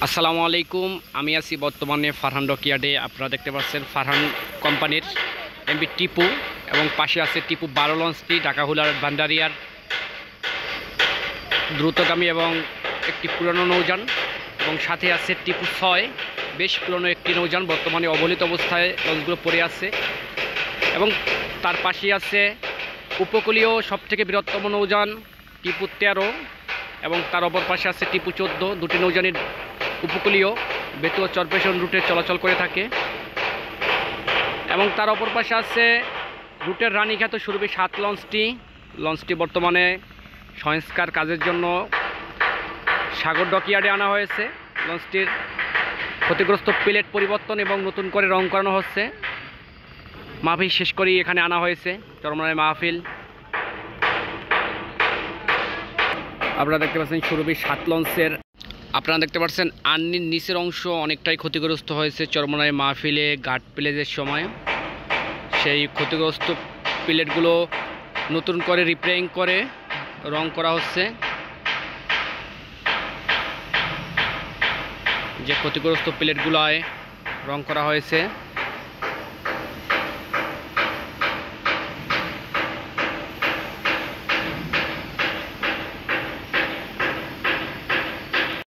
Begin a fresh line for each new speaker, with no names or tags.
আসসালামু আলাইকুম। আমি আছি বর্তমানে ফারহান ডকইয়ার্ডে। আপনারা দেখতে পাচ্ছেন ফারহান কোম্পানির এমবি টিপু এবং পাশে আছে টিপু 12 লঞ্চটি ঢাকা হুলার ভান্ডারিয়ার দ্রুতগামী এবং একটি পুরনো নৌযান, এবং সাথে আছে টিপু 6, বেশ পুরনো একটি নৌযান, বর্তমানে অবলিত অবস্থায় লঞ্চগুলো পড়ে আছে। এবং তার পাশেই আছে উপকূলীয় সবথেকে বৃহত্তম নৌযান টিপু 13, এবং তার অপর পাশে আছে টিপু 14। দুটি নৌযানের উপকূলীয় বেতুয়া চরপেশন রুটে চলাচল করে থাকে। এবং তার অপর পাশে আছে রুটের রানীখ্যাত সুরভি 7 লঞ্চটি বর্তমানে সংস্কার কাজের জন্য সাগর ডকইয়ার্ডে আনা হয়েছে। লঞ্চটির ক্ষতিগ্রস্ত প্লেট পরিবর্তন এবং নতুন করে রং করানো হচ্ছে। মাহফিল শেষ করেই এখানে আনা হয়েছে, চরমনায় মাহফিল। আপনারা দেখতে পাচ্ছেন সুরভি 7 লঞ্চের, আপনারা দেখতে পাচ্ছেন আর্নির নিচের অংশ অনেকটাই ক্ষতিগ্রস্ত হয়েছে চরমনায় মাহফিলে ঘাট প্লেজের সময়। সেই ক্ষতিগ্রস্ত প্লেটগুলো নতুন করে রিপেয়ারিং করে রং করা হচ্ছে। যে ক্ষতিগ্রস্ত প্লেটগুলোয় রং করা হয়েছে।